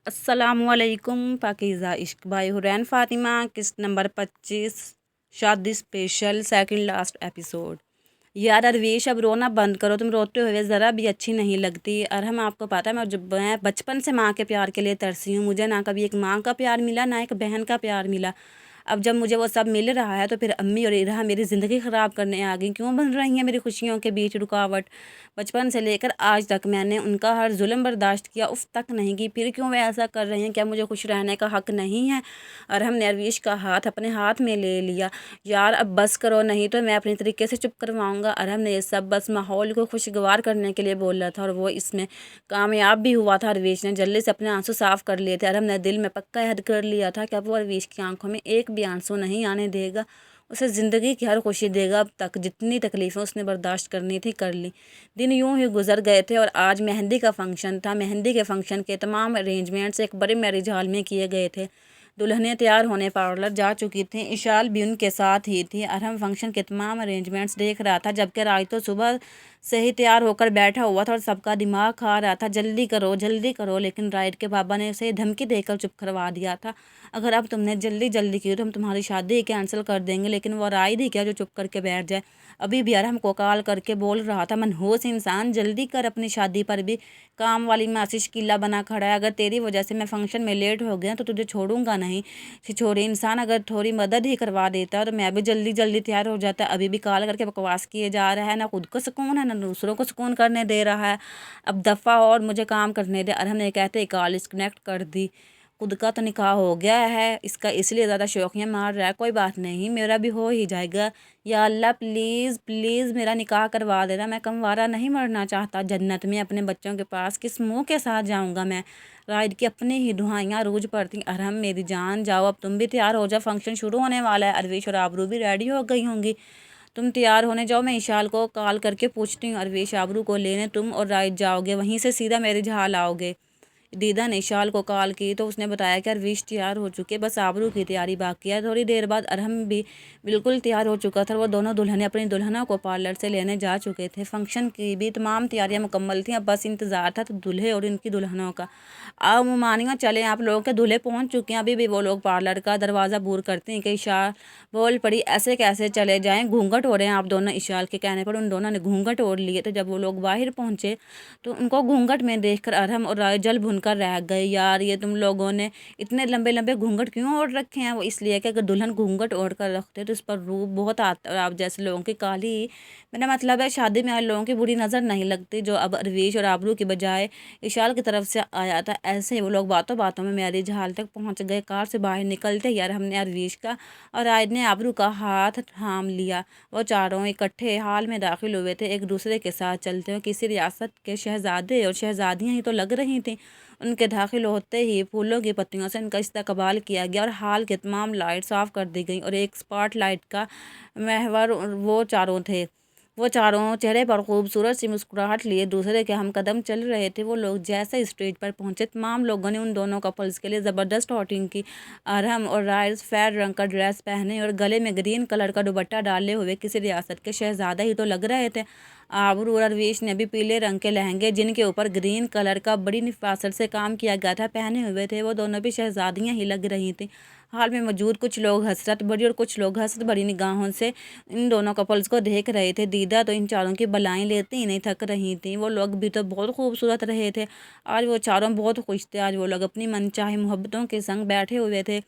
अस्सलामुअलैकुम पाकीज़ा इश्क भाई हुरैन फ़ातिमा किस्त नंबर 25 शादी स्पेशल सेकंड लास्ट एपिसोड। यार अरवीश अब रोना बंद करो, तुम रोते हुए ज़रा भी अच्छी नहीं लगती। और हम आपको पता है मैं बचपन से माँ के प्यार के लिए तरसी हूँ। मुझे ना कभी एक माँ का प्यार मिला ना एक बहन का प्यार मिला। अब जब मुझे वो सब मिल रहा है तो फिर अम्मी और इरहा मेरी ज़िंदगी ख़राब करने आ गई। क्यों बन रही हैं मेरी खुशियों के बीच रुकावट? बचपन से लेकर आज तक मैंने उनका हर जुल्म बर्दाश्त किया, उफ़ तक नहीं की। फिर क्यों वे ऐसा कर रही हैं? क्या मुझे खुश रहने का हक़ नहीं है? और हमने अरवीश का हाथ अपने हाथ में ले लिया। यार अब बस करो, नहीं तो मैं अपने तरीके से चुप करवाऊँगा। अरहम ने ये सब बस माहौल को खुशगवार करने के लिए बोला था और वो इसमें कामयाब भी हुआ था। अरवीश ने जल्दी से अपने आंसू साफ़ कर लिए थे। अरहम ने दिल में पक्का अहद कर लिया था कि अब वो अरवीश की आंखों में एक भी आंसू नहीं आने देगा। उसे ज़िंदगी की हर खुशी देगा। अब तक जितनी तकलीफ़ें उसने बर्दाश्त करनी थी कर ली। दिन यूं ही गुजर गए थे और आज मेहंदी का फंक्शन था। मेहंदी के फंक्शन के तमाम अरेंजमेंट्स एक बड़े मैरिज हॉल में किए गए थे। दुल्हनें तैयार होने पार्लर जा चुकी थीं। इशाल भी उनके साथ ही थी। अरहम फंक्शन के तमाम अरेंजमेंट्स देख रहा था, जबकि राज तो सुबह से ही तैयार होकर बैठा हुआ था और सबका दिमाग खा रहा था, जल्दी करो। लेकिन राइड के बाबा ने उसे धमकी देकर चुप करवा दिया था। अगर अब तुमने जल्दी की तो हम तुम्हारी शादी कैंसिल कर देंगे। लेकिन वो राइड ही क्या जो चुप करके बैठ जाए। अभी भी अरहम को कॉल करके बोल रहा था, मनहूस इंसान, जल्दी कर, अपनी शादी पर भी काम वाली मासी शकीला बना खड़ा है। अगर तेरी वजह से मैं फंक्शन में लेट हो गया तो तुझे छोड़ूंगा नहीं। छिछोरे इंसान, अगर थोड़ी मदद ही करवा देता तो मैं भी जल्दी तैयार हो जाता। अभी भी कॉल करके बकवास किए जा रहा है, ना खुद को सुकून है ना दूसरों को सुकून करने दे रहा है। अब दफ़ा और मुझे काम करने दे। अरहम ने कहते ही कॉल डिस्कनेक्ट कर दी। खुद का तो निकाह हो गया है, इसका इसलिए ज़्यादा शौकियाँ मार रहा है। कोई बात नहीं, मेरा भी हो ही जाएगा। या अल्लाह प्लीज़ मेरा निकाह करवा देना। मैं कंवारा नहीं मरना चाहता। जन्नत में अपने बच्चों के पास किस मुँह के साथ जाऊँगा मैं? राइड की अपनी ही दुआएं रूज पड़ती। अरहम मेरी जान, जाओ अब तुम भी तैयार हो जाओ, फंक्शन शुरू होने वाला है। अरवीश और आबरू भी रेडी हो गई होंगी। तुम तैयार होने जाओ, मैं इशाल को कॉल करके पूछती हूँ। अरवीश आबरू को लेने तुम और राइड जाओगे, वहीं से सीधा मेरे जहाल आओगे। दीदा ने इशाल को कॉल की तो उसने बताया कि अरवीश तैयार हो चुके, बस आबरू की तैयारी बाकी है। थोड़ी देर बाद अरहम भी बिल्कुल तैयार हो चुका था। वो दोनों दुल्हनें अपनी दुल्हनों को पार्लर से लेने जा चुके थे। फंक्शन की भी तमाम तैयारियां मुकम्मल थीं, अब बस इंतज़ार था तो दूल्हे और इनकी दुल्हनों का। आओ मुमानिया, चलें, आप लोगों के दूल्हे पहुंच चुके हैं। अभी भी वो लोग पार्लर का दरवाज़ा बूर करते हैं कि इशाल बोल पड़ी, ऐसे कैसे चले जाएँ, घूंघट हो रहे हैं आप दोनों। इशाल के कहने पर उन दोनों ने घूंघट ओढ़ लिए। तो जब वो लोग बाहर पहुँचे तो उनको घूंघट में देखकर अरहम और राय जल भुनकर रह गए। यार ये तुम लोगों ने इतने लंबे लंबे घूंघट क्यों ओढ़ रखे हैं? वो इसलिए कि अगर दुल्हन घूंघट ओढ़ कर रखते तो उस पर रूप बहुत आता। और आप जैसे लोगों की काली, मेरा मतलब है शादी में आए लोगों की बुरी नज़र नहीं लगती। जो अब अरवीश और आबरू की बजाय इशाल की तरफ से आया था। ऐसे ही वो लोग बातों बातों में मैरिज हॉल तक पहुंच गए। कार से बाहर निकलते यार हमने अरवीश का और रायद ने आबरू का हाथ थाम लिया। वो चारों इकट्ठे हाल में दाखिल हुए थे, एक दूसरे के साथ चलते हुए। किसी रियासत के शहजादे और शहजादियाँ ही तो लग रही थीं। उनके दाखिल होते ही फूलों की पत्तियों से उनका इस्तकबाल किया गया और हाल के तमाम लाइट्स ऑफ कर दी गई और एक स्पॉट लाइट का महवर वो चारों थे। वो चारों चेहरे पर खूबसूरत सी मुस्कुराहट लिए दूसरे के हम कदम चल रहे थे। वो लोग जैसे स्टेज पर पहुंचे, तमाम लोगों ने उन दोनों कपल्स के लिए ज़बरदस्त वोटिंग की। अरहम और राइस फेयर रंग का ड्रेस पहने और गले में ग्रीन कलर का दुपट्टा डाले हुए किसी रियासत के शहजादा ही तो लग रहे थे। आबरू और अरवीश ने भी पीले रंग के लहंगे, जिनके ऊपर ग्रीन कलर का बड़ी निफासत से काम किया गया था, पहने हुए थे। वो दोनों भी शहजादियाँ ही लग रही थीं। हाल में मौजूद कुछ लोग हसरत भरी और कुछ लोग हसरत भरी निगाहों से इन दोनों कपल्स को देख रहे थे। दीदा तो इन चारों की बलाएं लेती ही नहीं थक रही थी। वो लोग भी तो बहुत खूबसूरत रहे थे। आज वो चारों बहुत खुश थे। आज वो लोग अपनी मनचाही मोहब्बतों के संग बैठे हुए थे।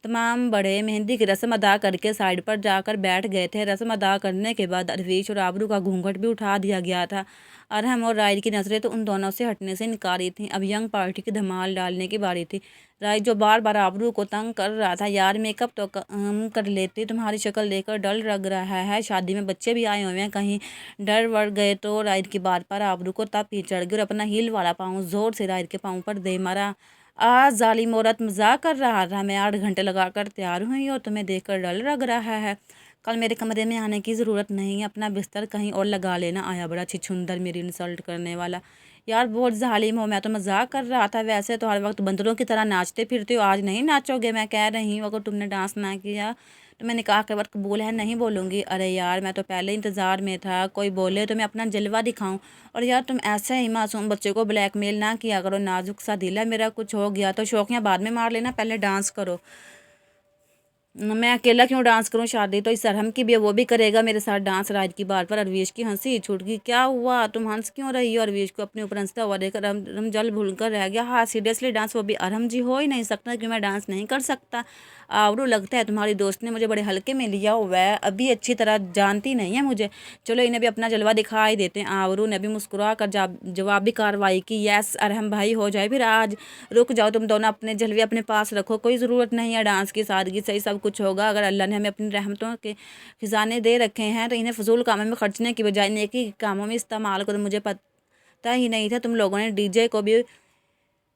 तमाम बड़े मेहंदी की रस्म अदा करके साइड पर जाकर बैठ गए थे। रस्म अदा करने के बाद अरवीश और आबरू का घूंघट भी उठा दिया गया था। अरहम और राइड की नज़रें तो उन दोनों से हटने से इनकारी थीं। अब यंग पार्टी की धमाल डालने की बारी थी। राइड जो बार बार आबरू को तंग कर रहा था, यार मेकअप तो कर लेती, तुम्हारी शक्ल देखकर डर लग रहा है, शादी में बच्चे भी आए हुए हैं, कहीं डर वड़ गए तो? राइड की बात पर आबरू को तब ही चढ़ गई और अपना हील वाला पाँव जोर से राइड के पाँव पर दे मारा। आज जालिम औरत, मजाक कर रहा था? मैं 8 घंटे लगाकर तैयार हुई और तुम्हें देखकर डर लग रहा है? कल मेरे कमरे में आने की ज़रूरत नहीं है, अपना बिस्तर कहीं और लगा लेना। आया बड़ा छिछुंदर, मेरी इंसल्ट करने वाला। यार बहुत जालिम हो, मैं तो मजाक कर रहा था। वैसे तो हर वक्त बंदरों की तरह नाचते फिरते हो, आज नहीं नाचोगे? मैं कह रही हूँ अगर तुमने डांस ना किया तुम्हें निकाह के वक्त कबूल है? नहीं बोलूँगी। अरे यार मैं तो पहले इंतज़ार में था, कोई बोले तो मैं अपना जलवा दिखाऊं। और यार तुम ऐसे ही मासूम बच्चे को ब्लैकमेल ना किया करो, नाजुक सा दिल है मेरा, कुछ हो गया तो शौकियाँ बाद में मार लेना, पहले डांस करो। मैं अकेला क्यों डांस करूं? शादी तो इस अरहम की भी है, वो भी करेगा मेरे साथ डांस। रात की बात पर अरवीश की हंसी छूट गई। क्या हुआ, तुम हंस क्यों रही हो? अरवीश को अपने ऊपर हंसता हुआ देखकर अरहम जल भूल कर रह गया। हाँ सीरियसली डांस, वो भी अरहम जी, हो ही नहीं सकता कि मैं डांस नहीं कर सकता। आवरू लगता है तुम्हारी दोस्त ने मुझे बड़े हल्के में लिया हुआ है, अभी अच्छी तरह जानती नहीं है मुझे। चलो इन्हें भी अपना जलवा दिखाई देते हैं। आवरू ने भी मुस्कुरा कर जवाबी कार्रवाई की। यस अरहम भाई, हो जाए फिर आज। रुक जाओ तुम दोनों, अपने जलवे अपने पास रखो, कोई ज़रूरत नहीं है डांस की, सादगी से ही सब कुछ होगा। अगर अल्लाह ने हमें अपनी रहमतों के खजाने दे रखे हैं तो इन्हें फजूल कामों में खर्चने की बजाय नेकी के कामों में इस्तेमाल करो। मुझे पता ही नहीं था तुम लोगों ने डीजे को भी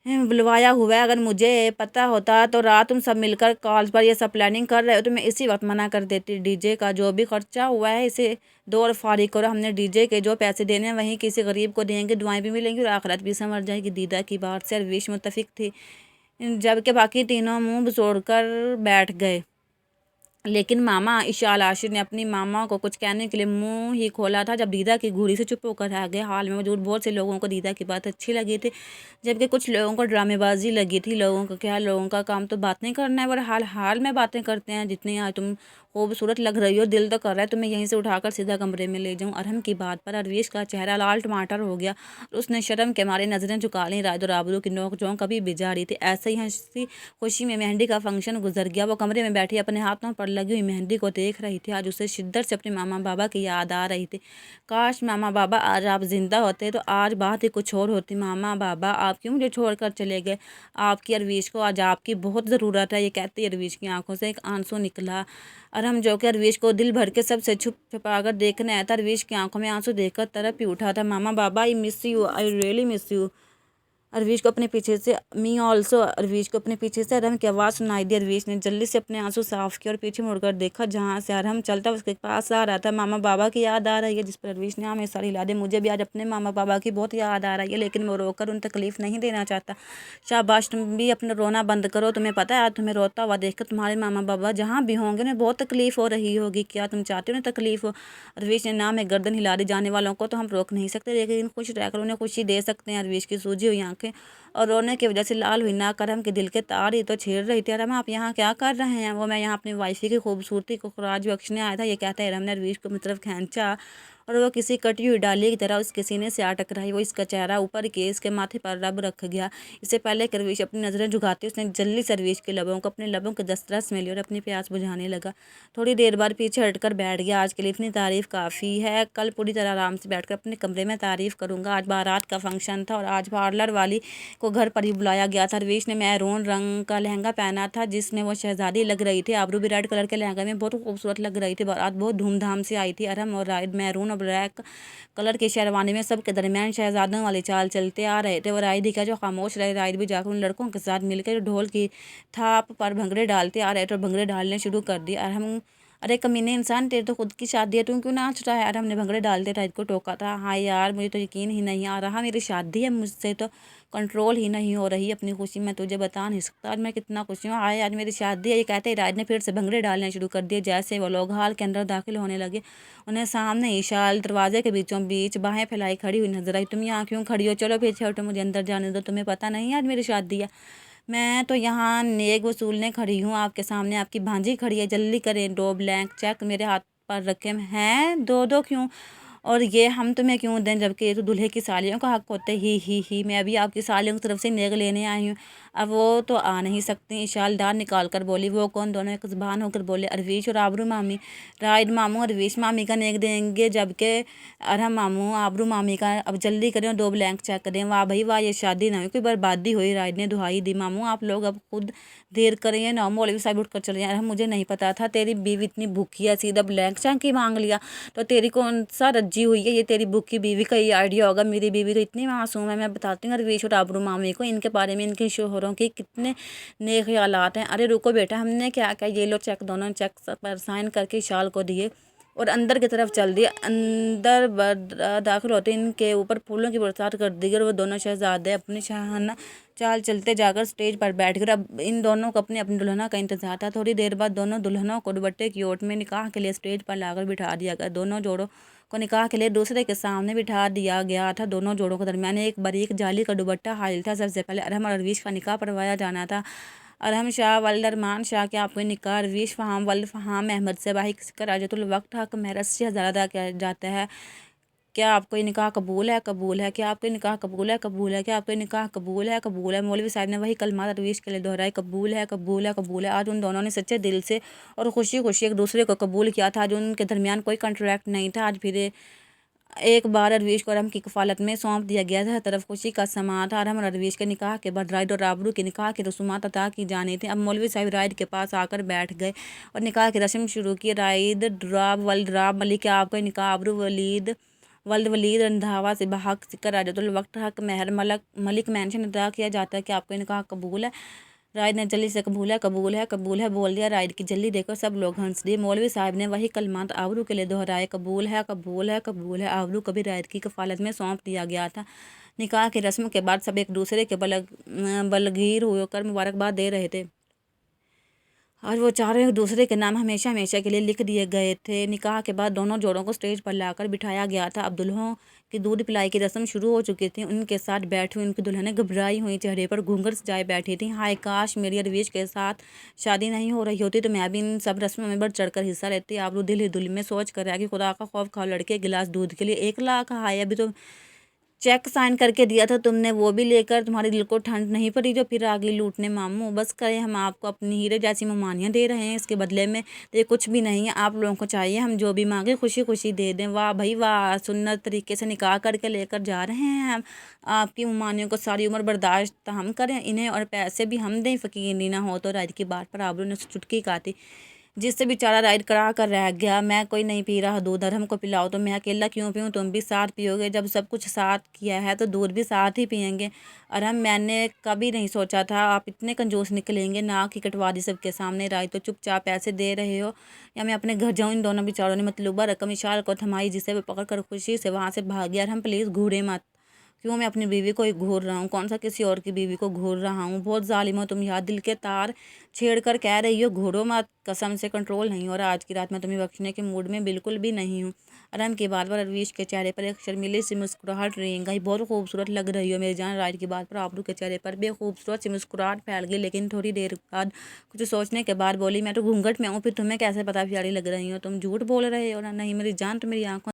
बुलवाया हुआ है। अगर मुझे पता होता तो रात तुम सब मिलकर कॉल पर ये सब प्लानिंग कर रहे हो तो मैं इसी वक्त मना कर देती। डीजे का जो भी खर्चा हुआ है इसे दो और फारिग करो। हमने डीजे के जो पैसे देने हैं वहीं किसी गरीब को देंगे, दुआएं भी मिलेंगी और आखिरत भी संवर जाएगी। दीदा की बात से अरवीश मुत्तफिक थी, जबकि बाकी तीनों मुंह बसोड़ कर बैठ गए। लेकिन मामा इशाल आशिर ने अपनी मामा को कुछ कहने के लिए मुंह ही खोला था जब दीदा की घूरी से चुप होकर रह गए। हाल में मौजूद बहुत से लोगों को दीदा की बात अच्छी लगी थी, जबकि कुछ लोगों को ड्रामेबाजी लगी थी। लोगों का क्या, लोगों का काम तो बातें करना है, और हाल हाल में बातें करते हैं। जितनी आज तुम खूबसूरत लग रही हो, दिल तो कर रहा है तुम्हें यहीं से उठाकर सीधा कमरे में ले जाऊं। अरहम की बात पर अरवीश का चेहरा लाल टमाटर हो गया और उसने शर्म के मारे नजरें झुका लीं। रायद और आबरू की नोक झोंक कभी भी जारी थी। ऐसे ही हंसी खुशी में मेहंदी का फंक्शन गुजर गया। वो कमरे में बैठी अपने हाथों पर लगी हुई मेहंदी को देख रही थी। आज उसे शिद्दत से अपने मामा बाबा की याद आ रही थी। काश मामा बाबा आज आप जिंदा होते तो आज बात ही कुछ और होती। मामा बाबा आप क्यों मुझे छोड़कर चले गए? आपकी अरवीश को आज आपकी बहुत ज़रूरत है। ये कहती अरवीश की आंखों से एक आंसू निकला। अरहम जो कि अरवीश को दिल भर के सबसे छुप छुपाकर देखने आया था, अरवीश की आंखों में आंसू देखकर तरफ ही उठा था। मामा बाबा I miss you, I really miss you. Arvish को अपने पीछे से मी ऑल्सो, अरवीश को अपने पीछे से अरहम की आवाज़ सुनाई दी। अरवीश ने जल्दी से अपने आंसू साफ किए और पीछे मुड़कर देखा जहाँ से अरहम चलता उसके पास आ रहा था। मामा बाबा की याद आ रही है, जिस पर अरवीश ने हमें सारी हिला दी। मुझे भी आज अपने मामा बाबा की बहुत याद आ रही है, लेकिन मैं रोकर उन्हें तकलीफ़ नहीं देना चाहता। शाबाश, तुम भी अपना रोना बंद करो। तुम्हें पता है आज तुम्हें रोता हुआ देखकर तुम्हारे मामा बाबा जहाँ भी होंगे उन्हें बहुत तकलीफ़ हो रही होगी। क्या तुम चाहते हो उन्हें तकलीफ़ हो? अरवीश ने नाम है गर्दन हिला दी। जाने वालों को तो हम रोक नहीं सकते, लेकिन खुश रहकर उन्हें खुशी दे सकते हैं। अरवीश की सूजी हुई आंखें और रोने की वजह से लाल हुई नाक अरहम के दिल के तार ही तो छेड़ रही थी। अरहम आप यहाँ क्या कर रहे हैं? वो मैं यहाँ अपनी वाइफी की खूबसूरती को खराज बख्शने आया था, ये कहता है अरहम ने अरवीश को अपनी तरफ खींचा और वो किसी कटी हुई डाली की तरह उसके सीने से आ टकराई। वो इसका चेहरा ऊपर के इसके माथे पर रब रख गया। इससे पहले कि अरवीश अपनी नज़रें झुकाती उसने जल्दी से अरवीश के लबों को अपने लबों के दस्तरस में लिया और अपनी प्यास बुझाने लगा। थोड़ी देर बाद पीछे हटकर बैठ गया। आज के लिए इतनी तारीफ़ काफ़ी है, कल पूरी तरह आराम से बैठकर अपने कमरे में तारीफ़ करूँगा। आज बारात का फंक्शन था और आज पार्लर वाली को घर पर ही बुलाया गया था। अरवीश ने मैरून रंग का लहंगा पहना था जिसमें वो शहजादी लग रही थी। आबरू भी रेड कलर के लहंगे में बहुत खूबसूरत लग रही थी। बारात बहुत धूमधाम से आई थी। अरहम और रायद मैरून और ब्लैक कलर की शेरवानी में सबके दरमियान शहजादों वाली चाल चलते आ रहे थे। वो रायद ही क्या जो खामोश रहे। रायद भी जाकर उन लड़कों के साथ मिलकर ढोल की थाप पर भंगड़े डालते आ रहे थे और भंगड़े डालने शुरू कर दिए। अरहम, अरे कमीने इंसान, तेरे तो खुद की शादी है, तू क्यों नाच रहा है? अरहम ने भंगड़े डालते रायद को टोका था। हाँ यार मुझे तो यकीन ही नहीं आ रहा, मेरी शादी है, मुझसे तो कंट्रोल ही नहीं हो रही अपनी खुशी। मैं तुझे बता नहीं सकता आज मैं कितना खुश हूँ। आए आज मेरी शादी है। ये कहते ही रायद ने फिर से भंगड़े डालने शुरू कर दिए। जैसे वो लोग हाल के अंदर दाखिल होने लगे उन्हें सामने इशाल दरवाजे के बीचों बीच बाहें फैलाई खड़ी हुई नजर आई। तुम यहाँ क्यों खड़ी हो? चलो पीछे हटो, मुझे अंदर जाने दो। तुम्हें पता नहीं आज मेरी शादी है? मैं तो यहाँ नेक वसूलने खड़ी हूँ, आपके सामने आपकी भांजी खड़ी है। जल्दी करें, 2 ब्लैंक चेक मेरे हाथ पर रखे हैं। 2-2 क्यों? और ये हम तुम्हें क्यों दें, जबकि ये तो दूल्हे की सालियों का हक होता है। ही मैं अभी आपकी सालियों की तरफ से नेक लेने आई हूँ। अब वो तो आ नहीं सकती। इशालदार निकाल कर बोली। वो कौन? दोनों एक ज़बान होकर बोले। अरवीश और आबरू मामी। रायद मामू अरवीश मामी का नेक देंगे, जबकि अरहम मामू आबरू मामी का। अब जल्दी करें, 2 ब्लैंक चेक करें। वाह भाई वाह, ये शादी ना हुई, कोई बर्बादी हुई। रायद ने दुहाई दी। मामू आप लोग अब खुद देर करें ना, मौलवी साहब उठ कर चले जाए। अरहम मुझे नहीं पता था तेरी बीवी इतनी भूखी है, सीधा ब्लैंक चेक ही मांग लिया तो तेरी कौन सा रज्जी हुई है? ये तेरी भूखी बीवी का ये आइडिया होगा? मेरी बीवी तो इतनी मासूम है। मैं बताती हूँ अरवीश और आबरू मामी को इनके बारे में, इनके शोहरों के कितने नेक ख्यालात हैं। अरे रुको बेटा, हमने क्या क्या, ये लो चेक, दोनों चेक पर साइन करके इशाल को दिए और अंदर की तरफ चल दिए। अंदर दाखिल होते इनके ऊपर फूलों की बरसात कर दी और वो दोनों शहजादे अपनी शाहाना चाल चलते जाकर स्टेज पर बैठ गए। अब इन दोनों को अपनी अपनी दुल्हना का इंतजार था। थोड़ी देर बाद दोनों दुल्हनों को दुपट्टे की ओट में निकाह के लिए स्टेज पर लाकर बिठा दिया गया। दोनों जोड़ों को निकाह के लिए दूसरे के सामने बिठा दिया गया था। दोनों जोड़ों के दरमियान एक बारीक जाली का दुपट्टा हाजिर था। सबसे पहले अरहम और अरवीश का निकाह पढ़वाया जाना था। अरहम शाह वल्द अरमान शाह के आपको निकाह अरवीश फ़हाम वल्द फ़हाम अहमद से बाही कर राजतुल वक्त हक महरस से ज़्यादा किया जाता है। क्या आपको ये निकाह कबूल है? कबूल है। क्या आपको ये निकाह कबूल है? कबूल है। क्या आपको ये निकाह कबूल है? कबूल है। मौलवी साहब ने वही कलमात अरवीश के लिए दोहराए, कबूल है, कबूल है, कबूल है। आज उन दोनों ने सच्चे दिल से और खुशी खुशी एक दूसरे को कबूल किया था। आज उनके दरमियान कोई कॉन्ट्रैक्ट नहीं था। आज फिर एक बार अरवीश को अरहम की कफालत में सौंप दिया गया था। हर तरफ खुशी का समा था। अरहम और अरवीश के निकाह के बाद राइड और आबरू के निकाह की रसूमात अता की जानी थी। अब मौलवी साहब राइड के पास आकर बैठ गए और निकाह की रस्म शुरू की। राइद ड्राब वल्द राब मलिक आपका निकाह आबरू वलीद वल्द वलीद रंधावा से बहक सिक्कर राजतुल वक्त हक महर मलिक मेंशन अदा किया जाता है कि आपका निकाह कबूल है। राइड ने जल्दी से कबूल है, कबूल है, कबूल है बोल दिया। राइड की जल्दी देखकर सब लोग हंस दिए। मौलवी साहब ने वही कलमात आबरू के लिए दोहराए, कबूल है, कबूल है, कबूल है। आबरू कभी राइड की कफालत में सौंप दिया गया था। निकाह की रस्म के बाद सब एक दूसरे के बलगीर होकर मुबारकबाद दे रहे थे। और वो चारों एक दूसरे के नाम हमेशा हमेशा के लिए लिख दिए गए थे। निकाह के बाद दोनों जोड़ों को स्टेज पर लाकर बिठाया गया था। अब दुल्हों की दूध पिलाई की रस्म शुरू हो चुकी थी। उनके साथ बैठी हुई उनकी दुल्हनें घबराई हुई चेहरे पर घूंघट सजाए बैठी थी। हाय काश मेरी अरवीश के साथ शादी नहीं हो रही होती तो मैं भी इन सब रस्मों में बढ़ चढ़कर हिस्सा लेती। आबरू दिल ही दिल में सोच कर रहा कि खुदा का खौफ खाओ लड़के, गिलास दूध के लिए 1 लाख। हाय अभी तो चेक साइन करके दिया था तुमने, वो भी लेकर तुम्हारे दिल को ठंड नहीं पड़ी जो फिर आगे लूटने मामू। बस करें, हम आपको अपनी हीरे जैसी ममानियाँ दे रहे हैं, इसके बदले में तो ये कुछ भी नहीं है। आप लोगों को चाहिए हम जो भी मांगे खुशी खुशी दे दें। वाह भाई वाह, सुन्नत तरीके से निकाह करके लेकर जा रहे हैं हम। आपकी ममानियों को सारी उम्र बर्दाश्त हम करें इन्हें और पैसे भी हम दें, फ़कीर ना हो तो। राइड की बात पर आबरू ने चुटकी काटी, जिससे बेचारा राइड करा कर रह गया। मैं कोई नहीं पी रहा दूध, अरहम को पिलाओ तो मैं अकेला क्यों पीऊँ, तुम भी साथ पियोगे। जब सब कुछ साथ किया है तो दूध भी साथ ही पियेंगे। अरहम मैंने कभी नहीं सोचा था आप इतने कंजूस निकलेंगे। नाक ही कटवा दी सबके सामने। राइड तो चुपचाप पैसे दे रहे हो या मैं अपने घर जाऊँ। इन दोनों बेचारों ने मतलूबा रकम इशार को थमाई, जिसे वे पकड़ कर खुशी से वहाँ से भाग गया। अरहम प्लीज़ घूरे मत। क्यों मैं अपनी बीवी को ही घूर रहा हूँ? कौन सा किसी और की बीवी को घूर रहा हूँ? बहुत जालिम हो तुम यार, दिल के तार छेड़ कर कह रही हो घूरो मत। कसम से कंट्रोल नहीं हो रहा। आज की रात मैं तुम्हें बख्शने के मूड में बिल्कुल भी नहीं हूँ। अरहम की बात पर अरवीश के चेहरे पर एक शर्मीली सी मुस्कुराहट रेंग गई। बहुत खूबसूरत लग रही हो मेरी जान। राइड की बात पर आबरू के चेहरे पर भी खूबसूरत सी मुस्कुराहट फैल गई, लेकिन थोड़ी देर बाद कुछ सोचने के बाद बोली, मैं तो घूंघट में हूँ, फिर तुम्हें कैसे पता प्यारी लग रही हो? तुम झूठ बोल रहे हो ना? नहीं मेरी जान, तो मेरी आंखों